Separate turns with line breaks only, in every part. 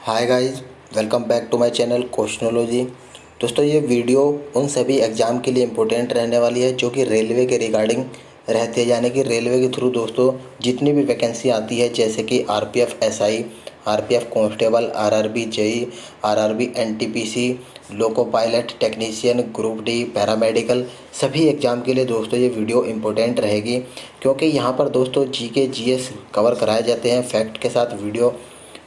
Hi guys, welcome back to my channel Questionology. दोस्तों, ये video उन सभी एग्ज़ाम के लिए इम्पोर्टेंट रहने वाली है जो कि रेलवे के रिगार्डिंग रहती है। यानी कि रेलवे के थ्रू दोस्तों जितनी भी वैकेंसी आती है, जैसे कि RPF SI, RPF constable, RRB JE, RRB NTPC, loco pilot, technician, group D, paramedical, सभी एग्ज़ाम के लिए दोस्तों ये वीडियो इम्पोर्टेंट रहेगी। क्योंकि यहाँ पर दोस्तों जीके जीएस कवर कराए जाते हैं, फैक्ट के साथ वीडियो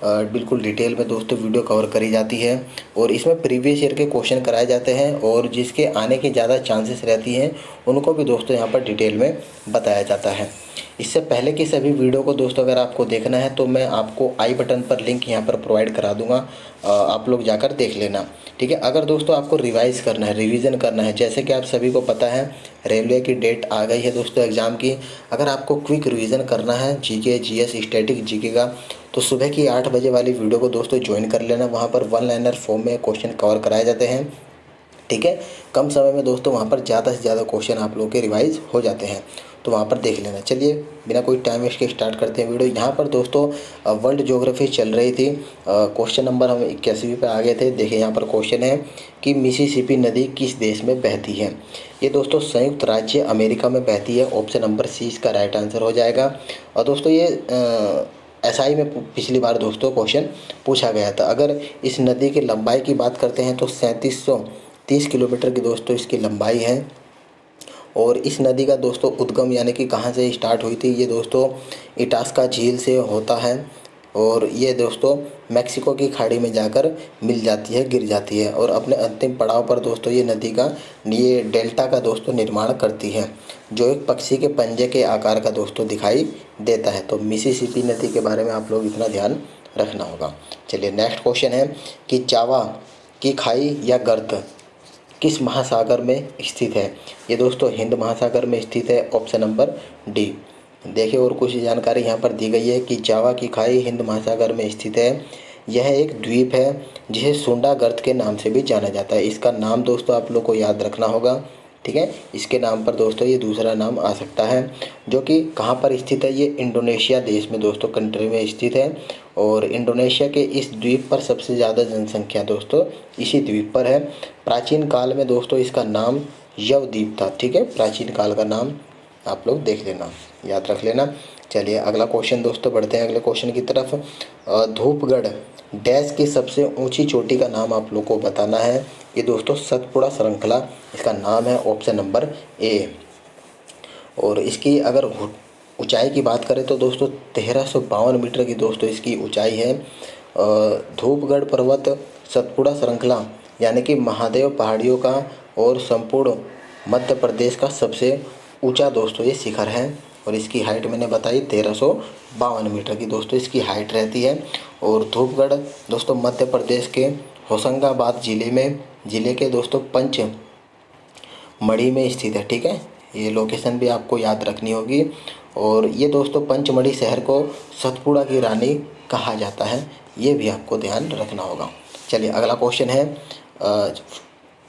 बिल्कुल डिटेल में दोस्तों वीडियो कवर करी जाती है। और इसमें प्रीवियस ईयर के क्वेश्चन कराए जाते हैं और जिसके आने की ज़्यादा चांसेस रहती हैं उनको भी दोस्तों यहाँ पर डिटेल में बताया जाता है। इससे पहले की सभी वीडियो को दोस्तों अगर आपको देखना है तो मैं आपको आई बटन पर लिंक यहाँ पर प्रोवाइड करा दूँगा, आप लोग जाकर देख लेना। ठीक है। अगर दोस्तों आपको रिवाइज़ करना है, रिवीजन करना है, जैसे कि आप सभी को पता है रेलवे की डेट आ गई है दोस्तों एग्ज़ाम की। अगर आपको क्विक रिवीजन करना है जीके जीएस स्टैटिक जीके का, तो सुबह की 8 बजे वाली वीडियो को दोस्तों ज्वाइन कर लेना। वहाँ पर वन लाइनर फॉर्म में क्वेश्चन कवर कराए जाते हैं। ठीक है। कम समय में दोस्तों वहाँ पर ज़्यादा से ज़्यादा क्वेश्चन आप लोगों के रिवाइज हो जाते हैं, तो वहाँ पर देख लेना। चलिए बिना कोई टाइम वेस्ट के स्टार्ट करते हैं वीडियो। यहाँ पर दोस्तों वर्ल्ड ज्योग्राफी चल रही थी। क्वेश्चन नंबर हम 81वें पे आ गए थे। देखिए यहाँ पर क्वेश्चन है कि मिसिसिपी नदी किस देश में बहती है। ये दोस्तों संयुक्त राज्य अमेरिका में बहती है। ऑप्शन नंबर सी इसका राइट आंसर हो जाएगा। और दोस्तों ये एसआई में पिछली बार दोस्तों क्वेश्चन पूछा गया था। अगर इस नदी की लंबाई की बात करते हैं तो 3730 किलोमीटर की दोस्तों इसकी लंबाई है। और इस नदी का दोस्तों उद्गम यानी कि कहाँ से स्टार्ट हुई थी, ये दोस्तों इटास्का झील से होता है। और ये दोस्तों मैक्सिको की खाड़ी में जाकर मिल जाती है, गिर जाती है। और अपने अंतिम पड़ाव पर दोस्तों ये नदी का ये डेल्टा का दोस्तों निर्माण करती है, जो एक पक्षी के पंजे के आकार का दोस्तों दिखाई देता है। तो मिसिसिपी नदी के बारे में आप लोग इतना ध्यान रखना होगा। चलिए नेक्स्ट क्वेश्चन है कि जावा की खाई या गर्त किस महासागर में स्थित है। ये दोस्तों हिंद महासागर में स्थित है। Option number D. देखिए और कुछ जानकारी यहाँ पर दी गई है कि जावा की खाई हिंद महासागर में स्थित है। यह एक द्वीप है जिसे सुंडा गर्त के नाम से भी जाना जाता है। इसका नाम दोस्तों आप लोग को याद रखना होगा। ठीक है। इसके नाम पर दोस्तों ये दूसरा नाम आ सकता है, जो कि कहाँ पर स्थित है, ये इंडोनेशिया देश में दोस्तों कंट्री में स्थित है। और इंडोनेशिया के इस द्वीप पर सबसे ज़्यादा जनसंख्या दोस्तों इसी द्वीप पर है। प्राचीन काल में दोस्तों इसका नाम यवद्वीप था। ठीक है। प्राचीन काल का नाम आप लोग देख लेना, याद रख लेना। चलिए अगला क्वेश्चन दोस्तों बढ़ते हैं अगले क्वेश्चन की तरफ। धूपगढ़ डैश की सबसे ऊंची चोटी का नाम आप लोग को बताना है। ये दोस्तों सतपुड़ा श्रृंखला इसका नाम है। Option number A. और इसकी अगर ऊंचाई की बात करें तो दोस्तों 1352 मीटर की दोस्तों इसकी ऊंचाई है। धूपगढ़ पर्वत सतपुड़ा श्रृंखला यानी कि महादेव पहाड़ियों का और संपूर्ण मध्य प्रदेश का सबसे ऊंचा दोस्तों ये शिखर है। और इसकी हाइट मैंने बताई 1352 मीटर की दोस्तों इसकी हाइट रहती है। और धूपगढ़ दोस्तों मध्य प्रदेश के होशंगाबाद जिले के दोस्तों पंचमढ़ी में स्थित है। ठीक है। ये लोकेशन भी आपको याद रखनी होगी। और ये दोस्तों पंचमढ़ी शहर को सतपुड़ा की रानी कहा जाता है, ये भी आपको ध्यान रखना होगा। चलिए अगला क्वेश्चन है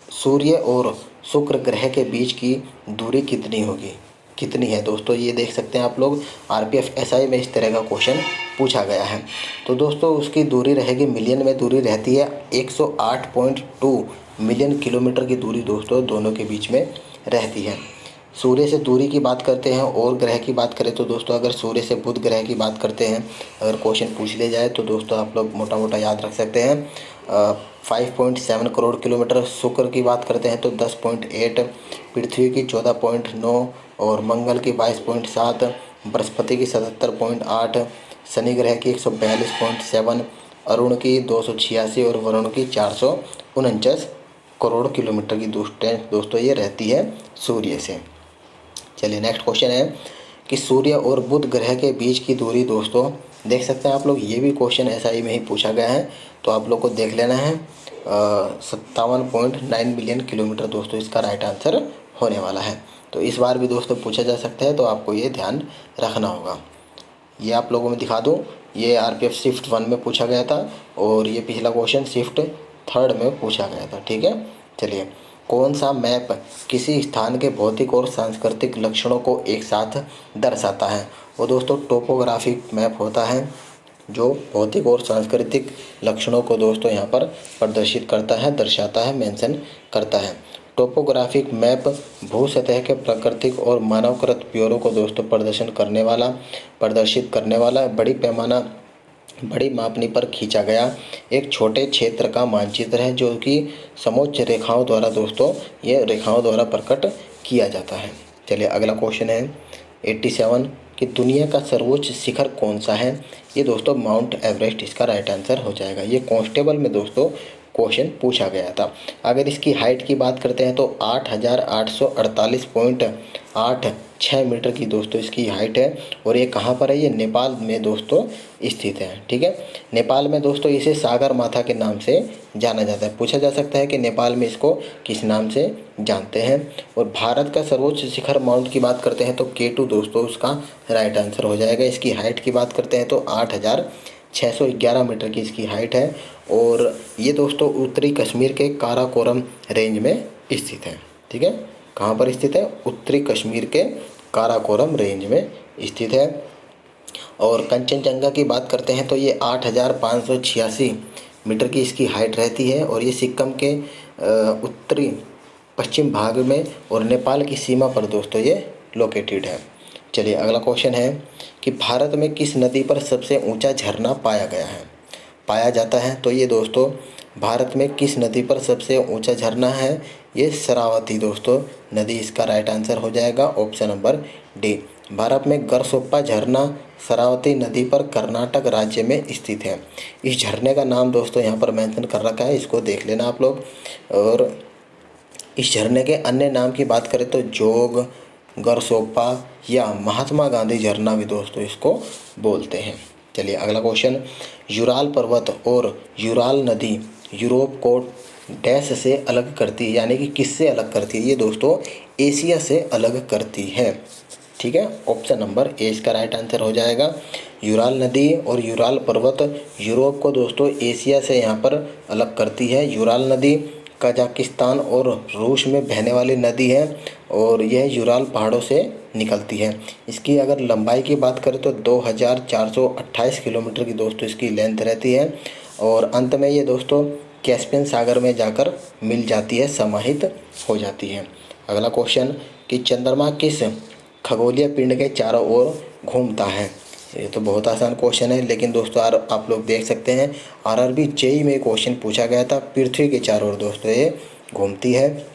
सूर्य और शुक्र ग्रह के बीच की दूरी कितनी है दोस्तों। ये देख सकते हैं आप लोग आरपीएफ एसआई में इस तरह का क्वेश्चन पूछा गया है। तो दोस्तों उसकी दूरी रहेगी, मिलियन में दूरी रहती है 108.2 मिलियन किलोमीटर की दूरी दोस्तों दोनों के बीच में रहती है। सूर्य से दूरी की बात करते हैं और ग्रह की बात करें तो दोस्तों अगर सूर्य से बुध ग्रह की बात करते हैं, अगर क्वेश्चन पूछ लिया जाए तो दोस्तों आप लोग मोटा मोटा याद रख सकते हैं 5.7 करोड़ किलोमीटर। शुक्र की बात करते हैं तो 10.8, पृथ्वी की 14.9 और मंगल की 22.7, बृहस्पति की 77.8, शनि ग्रह की 142.7, अरुण की 286 और वरुण की 449 करोड़ किलोमीटर की डिस्टेंस दोस्तों ये रहती है सूर्य से। चलिए नेक्स्ट क्वेश्चन है कि सूर्य और बुध ग्रह के बीच की दूरी दोस्तों देख सकते हैं आप लोग, ये भी क्वेश्चन एसआई में ही पूछा गया है, तो आप लोग को देख लेना है 57.9 मिलियन किलोमीटर दोस्तों इसका राइट आंसर होने वाला है। तो इस बार भी दोस्तों पूछा जा सकता है, तो आपको ये ध्यान रखना होगा। ये आप लोगों में दिखा दूँ, ये आरपीएफ शिफ्ट 1 में पूछा गया था और ये पिछला क्वेश्चन शिफ्ट 3 में पूछा गया था। ठीक है। चलिए कौन सा मैप किसी स्थान के भौतिक और सांस्कृतिक लक्षणों को एक साथ दर्शाता है। वो दोस्तों टोपोग्राफिक मैप होता है। जो भौतिक और सांस्कृतिक लक्षणों को दोस्तों यहाँ पर प्रदर्शित करता है, दर्शाता है, मेंशन करता है। टोपोग्राफिक मैप भू सतह के प्राकृतिक और मानवकृत ब्यौरों को दोस्तों प्रदर्शित करने वाला बड़ी मापनी पर खींचा गया एक छोटे क्षेत्र का मानचित्र है, जो कि समोच्च रेखाओं द्वारा दोस्तों ये रेखाओं द्वारा प्रकट किया जाता है। चलिए अगला क्वेश्चन है 87 कि दुनिया का सर्वोच्च शिखर कौन सा है। ये दोस्तों माउंट एवरेस्ट इसका राइट आंसर हो जाएगा। ये कांस्टेबल में दोस्तों क्वेश्चन पूछा गया था। अगर इसकी हाइट की बात करते हैं तो 8,848.86 मीटर की दोस्तों इसकी हाइट है। और ये कहाँ पर है, ये नेपाल में दोस्तों स्थित है। ठीक है, नेपाल में दोस्तों इसे सागर माथा के नाम से जाना जाता है। पूछा जा सकता है कि नेपाल में इसको किस नाम से जानते हैं। और भारत का सर्वोच्च शिखर माउंट की बात करते हैं तो K2 दोस्तों उसका राइट आंसर हो जाएगा। इसकी हाइट की बात करते हैं तो 8,611 मीटर की इसकी हाइट है। और ये दोस्तों उत्तरी कश्मीर के काराकोरम रेंज में स्थित है। ठीक है, कहाँ पर स्थित है, उत्तरी कश्मीर के काराकोरम रेंज में स्थित है। और कंचनजंगा की बात करते हैं तो ये 8,586 मीटर की इसकी हाइट रहती है। और ये सिक्किम के उत्तरी पश्चिम भाग में और नेपाल की सीमा पर दोस्तों ये लोकेटेड है। चलिए अगला क्वेश्चन है कि भारत में किस नदी पर सबसे ऊंचा झरना पाया जाता है। तो ये दोस्तों भारत में किस नदी पर सबसे ऊंचा झरना है, ये शरावती दोस्तों नदी इसका राइट आंसर हो जाएगा, ऑप्शन नंबर डी। भारत में गरसोप्पा झरना शरावती नदी पर कर्नाटक राज्य में स्थित है। इस झरने का नाम दोस्तों यहाँ पर मेंशन कर रखा है, इसको देख लेना आप लोग। और इस झरने के अन्य नाम की बात करें तो जोग, गरसोप्पा या महात्मा गांधी झरना भी दोस्तों इसको बोलते हैं। चलिए अगला क्वेश्चन, यूराल पर्वत और यूराल नदी यूरोप को डैश से अलग करती है, यानी कि किससे अलग करती है। ये दोस्तों एशिया से अलग करती है। ठीक है, ऑप्शन नंबर ए इसका राइट आंसर हो जाएगा। यूराल नदी और यूराल पर्वत यूरोप को दोस्तों एशिया से यहाँ पर अलग करती है। यूराल नदी कजाकिस्तान और रूस में बहने वाली नदी है और यह यूराल पहाड़ों से निकलती है। इसकी अगर लंबाई की बात करें तो 2,428 किलोमीटर की दोस्तों इसकी लेंथ रहती है। और अंत में ये दोस्तों कैस्पियन सागर में जाकर मिल जाती है, समाहित हो जाती है। अगला क्वेश्चन कि चंद्रमा किस खगोलीय पिंड के चारों ओर घूमता है। ये तो बहुत आसान क्वेश्चन है, लेकिन दोस्तों आप लोग देख सकते हैं आरआरबी जेईई में क्वेश्चन पूछा गया था। पृथ्वी के चारों ओर दोस्तों ये घूमती है।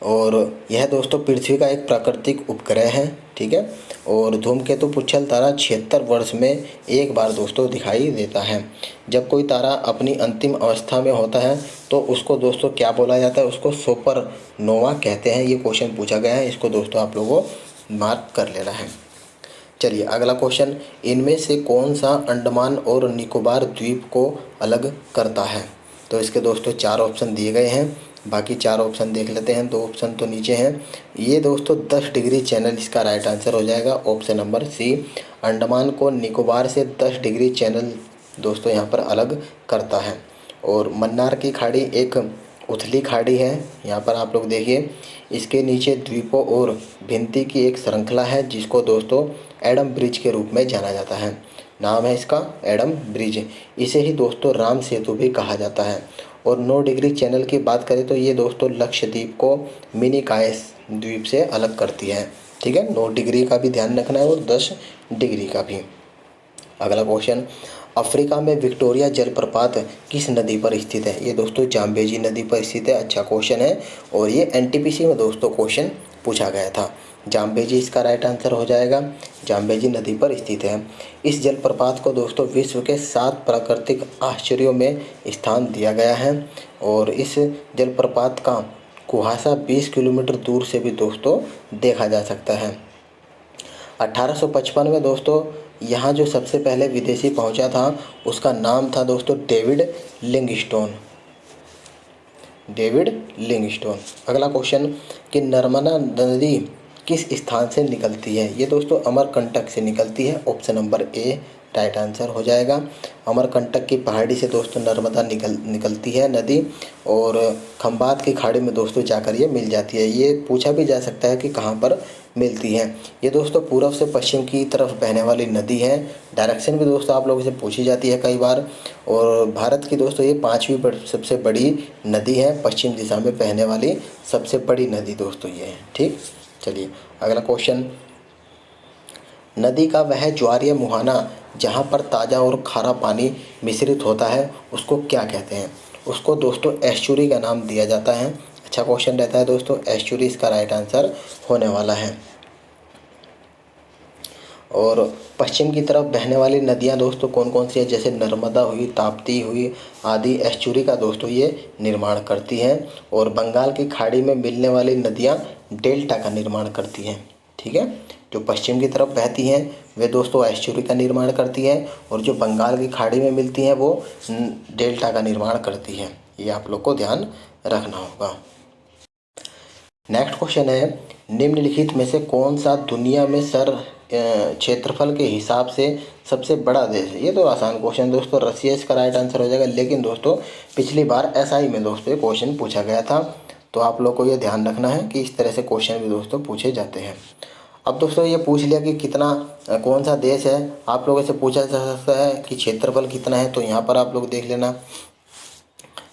और यह दोस्तों पृथ्वी का एक प्राकृतिक उपग्रह है। ठीक है, और धूमकेतु पुच्छल तारा 76 वर्ष में एक बार दोस्तों दिखाई देता है। जब कोई तारा अपनी अंतिम अवस्था में होता है तो उसको दोस्तों क्या बोला जाता है, उसको सुपरनोवा कहते हैं। ये क्वेश्चन पूछा गया है, इसको दोस्तों आप लोगों को मार्क कर लेना है। चलिए अगला क्वेश्चन, इनमें से कौन सा अंडमान और निकोबार द्वीप को अलग करता है। तो इसके दोस्तों 4 ऑप्शन दिए गए हैं, बाकी 4 ऑप्शन देख लेते हैं। 2 ऑप्शन तो नीचे हैं। ये दोस्तों 10 डिग्री चैनल इसका राइट आंसर हो जाएगा, ऑप्शन नंबर सी। अंडमान को निकोबार से 10 डिग्री चैनल दोस्तों यहाँ पर अलग करता है। और मन्नार की खाड़ी एक उथली खाड़ी है। यहाँ पर आप लोग देखिए, इसके नीचे द्वीपों और भिंती की एक श्रृंखला है जिसको दोस्तों एडम ब्रिज के रूप में जाना जाता है। नाम है इसका एडम ब्रिज। इसे ही दोस्तों राम सेतु भी कहा जाता है। और 9 डिग्री चैनल की बात करें तो ये दोस्तों लक्षद्वीप को मिनी कायस द्वीप से अलग करती है। ठीक है, 9 डिग्री का भी ध्यान रखना है और 10 डिग्री का भी। अगला क्वेश्चन, अफ्रीका में विक्टोरिया जलप्रपात किस नदी पर स्थित है। ये दोस्तों जाम्बेजी नदी पर स्थित है। अच्छा क्वेश्चन है, और ये एनटीपीसी में दोस्तों क्वेश्चन पूछा गया था। जाम्बेजी इसका राइट आंसर हो जाएगा, जाम्बेजी नदी पर स्थित है। इस जलप्रपात को दोस्तों विश्व के 7 प्राकृतिक आश्चर्यों में स्थान दिया गया है। और इस जलप्रपात का कुहासा 20 किलोमीटर दूर से भी दोस्तों देखा जा सकता है। 1855 में दोस्तों यहाँ जो सबसे पहले विदेशी पहुँचा था उसका नाम था दोस्तों डेविड लिंगस्टोन। अगला क्वेश्चन कि नर्मदा नदी किस स्थान से निकलती है। ये दोस्तों अमरकंटक से निकलती है, option number A right answer हो जाएगा। अमरकंटक की पहाड़ी से दोस्तों नर्मदा निकलती है नदी, और खंबात की खाड़ी में दोस्तों जाकर ये मिल जाती है। ये पूछा भी जा सकता है कि कहाँ पर मिलती हैं। ये दोस्तों पूर्व से पश्चिम की तरफ बहने वाली नदी है। डायरेक्शन भी दोस्तों आप लोगों से पूछी जाती है कई बार। और भारत की दोस्तों ये 5वीं सबसे बड़ी नदी है, पश्चिम दिशा में बहने वाली सबसे बड़ी नदी दोस्तों ये है। ठीक, चलिए अगला क्वेश्चन। नदी का वह ज्वारीय मुहाना जहाँ पर ताज़ा और खारा पानी मिश्रित होता है उसको क्या कहते हैं? उसको दोस्तों एस्चुरी का नाम दिया जाता है। अच्छा क्वेश्चन रहता है दोस्तों, एस्चुरी इसका राइट आंसर होने वाला है। और पश्चिम की तरफ बहने वाली नदियाँ दोस्तों कौन कौन सी है? जैसे नर्मदा हुई, ताप्ती हुई आदि एस्चुरी का दोस्तों ये निर्माण करती हैं। और बंगाल की खाड़ी में मिलने वाली नदियाँ डेल्टा का निर्माण करती हैं। ठीक है, जो पश्चिम की तरफ बहती हैं वे दोस्तों एस्चुरी का निर्माण करती हैं, और जो बंगाल की खाड़ी में मिलती हैं वो डेल्टा का निर्माण करती हैं। ये आप लोग को ध्यान रखना होगा। नेक्स्ट क्वेश्चन है, निम्नलिखित में से कौन सा दुनिया में क्षेत्रफल के हिसाब से सबसे बड़ा देश है? ये तो आसान क्वेश्चन दोस्तों, रसिया इसका राइट आंसर हो जाएगा। लेकिन दोस्तों पिछली बार एसआई में दोस्तों ये क्वेश्चन पूछा गया था, तो आप लोग को ये ध्यान रखना है कि इस तरह से क्वेश्चन भी दोस्तों पूछे जाते हैं। अब दोस्तों ये पूछ लिया कि कितना कौन सा देश है, आप लोगों से पूछा जा सकता है कि क्षेत्रफल कितना है, तो यहाँ पर आप लोग देख लेना।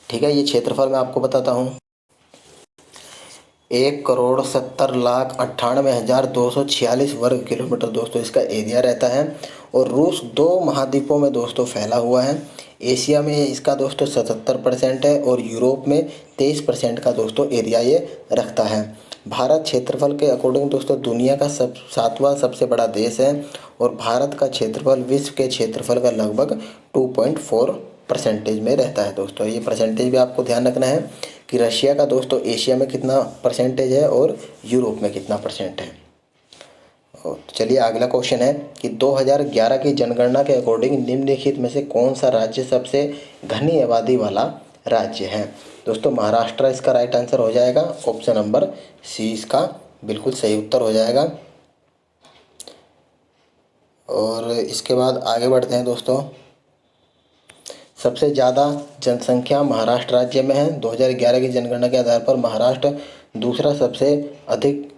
ठीक है, ये क्षेत्रफल मैं आपको बताता हूँ। 1,70,98,246 वर्ग किलोमीटर दोस्तों इसका एरिया रहता है। और रूस 2 महाद्वीपों में दोस्तों फैला हुआ है। एशिया में इसका दोस्तों 77% है, और यूरोप में 23% का दोस्तों एरिया ये रखता है। भारत क्षेत्रफल के अकॉर्डिंग दोस्तों दुनिया का 7वां सबसे बड़ा देश है, और भारत का क्षेत्रफल विश्व के क्षेत्रफल का लगभग 2.4% में रहता है दोस्तों। ये परसेंटेज भी आपको ध्यान रखना है कि रशिया का दोस्तों एशिया में कितना परसेंटेज है और यूरोप में कितना परसेंट है। और चलिए अगला क्वेश्चन है कि 2011 की जनगणना के अकॉर्डिंग निम्नलिखित में से कौन सा राज्य सबसे घनी आबादी वाला राज्य है? दोस्तों महाराष्ट्र इसका राइट आंसर हो जाएगा। ऑप्शन नंबर सी इसका बिल्कुल सही उत्तर हो जाएगा। और इसके बाद आगे बढ़ते हैं दोस्तों। सबसे ज़्यादा जनसंख्या महाराष्ट्र राज्य में है। 2011 की जनगणना के आधार पर महाराष्ट्र दूसरा सबसे अधिक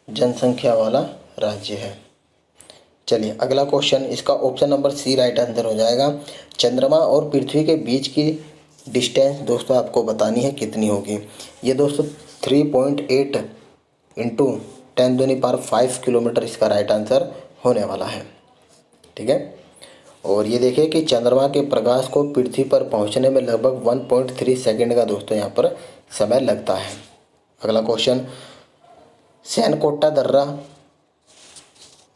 जनसंख्या वाला राज्य है। चलिए अगला क्वेश्चन, इसका option number C right answer हो जाएगा। चंद्रमा और पृथ्वी के बीच की डिस्टेंस दोस्तों आपको बतानी है कितनी होगी। ये दोस्तों 3.8 इंटू 10⁵ किलोमीटर इसका राइट आंसर होने वाला है। ठीक है, और ये देखिए कि चंद्रमा के प्रकाश को पृथ्वी पर पहुंचने में लगभग 1.3 सेकंड का दोस्तों यहाँ पर समय लगता है। अगला क्वेश्चन, सैनकोट्टा दर्रा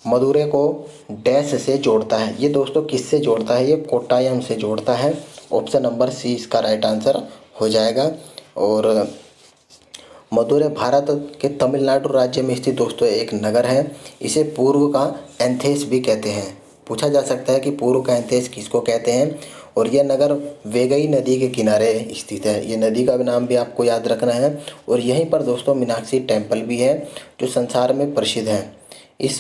मदुरै को डैश से जोड़ता है? ये दोस्तों किससे जोड़ता है? ये कोट्टायम से जोड़ता है। ऑप्शन नंबर सी इसका राइट आंसर हो जाएगा। और मदुरै भारत के तमिलनाडु राज्य में स्थित दोस्तों एक नगर है। इसे पूर्व का एथेंस भी कहते हैं। पूछा जा सकता है कि पूर्व का एथेंस किसको कहते हैं? और यह नगर वेगई नदी के किनारे स्थित है। ये नदी का नाम भी आपको याद रखना है। और यहीं पर दोस्तों मीनाक्षी टेम्पल भी है जो संसार में प्रसिद्ध है। इस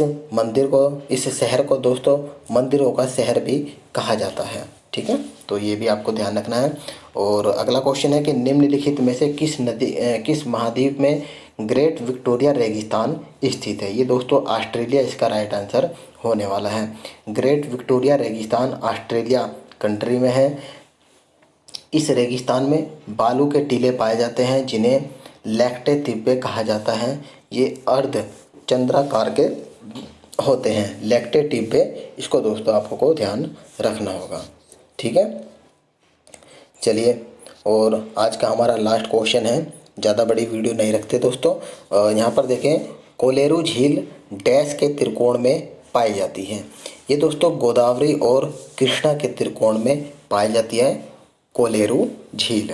शहर को दोस्तों मंदिरों का शहर भी कहा जाता है। ठीक है, तो ये भी आपको ध्यान रखना है। और अगला क्वेश्चन है कि निम्नलिखित में से किस महाद्वीप में ग्रेट विक्टोरिया रेगिस्तान स्थित है? ये दोस्तों ऑस्ट्रेलिया इसका राइट आंसर होने वाला है। ग्रेट विक्टोरिया रेगिस्तान ऑस्ट्रेलिया कंट्री में है। इस रेगिस्तान में बालू के टीले पाए जाते हैं जिन्हें लैक्टे तिब्बे कहा जाता है। ये अर्ध चंद्राकार के होते हैं, लैक्टे टिब्बे। इसको दोस्तों आपको ध्यान रखना होगा। ठीक है, चलिए और आज का हमारा लास्ट क्वेश्चन है। ज़्यादा बड़ी वीडियो नहीं रखते दोस्तों। यहाँ पर देखें, कोलेरू झील डैश के त्रिकोण में पाई जाती है? ये दोस्तों गोदावरी और कृष्णा के त्रिकोण में पाई जाती है कोलेरू झील।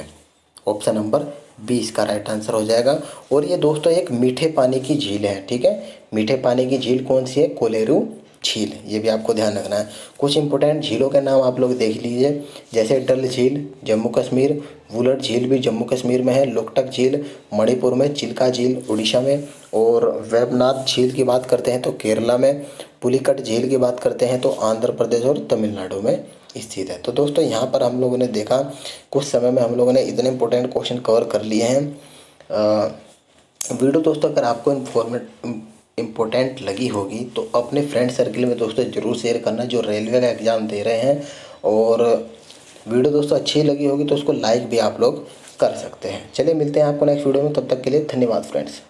ऑप्शन नंबर 20 का राइट आंसर हो जाएगा। और ये दोस्तों एक मीठे पानी की झील है। ठीक है, मीठे पानी की झील कौन सी है? कोलेरू झील। ये भी आपको ध्यान रखना है। कुछ इंपॉर्टेंट झीलों के नाम आप लोग देख लीजिए, जैसे डल झील जम्मू कश्मीर, वुलर झील भी जम्मू कश्मीर में है, लोकटक झील मणिपुर में, चिल्का झील उड़ीसा में, और वेबनाथ झील की बात करते हैं तो केरला में, पुलिकट झील की बात करते हैं तो आंध्र प्रदेश और तमिलनाडु में स्थित है। तो दोस्तों यहाँ पर हम लोगों ने देखा कुछ समय में हम लोगों ने इतने इंपॉर्टेंट क्वेश्चन कवर कर लिए हैं। वीडियो दोस्तों अगर आपको इम्पोर्टेंट लगी होगी तो अपने फ्रेंड सर्कल में दोस्तों ज़रूर शेयर करना जो रेलवे का एग्ज़ाम दे रहे हैं। और वीडियो दोस्तों अच्छी लगी होगी तो उसको लाइक भी आप लोग कर सकते हैं। चलिए मिलते हैं आपको नेक्स्ट वीडियो में, तब तक के लिए धन्यवाद फ्रेंड्स।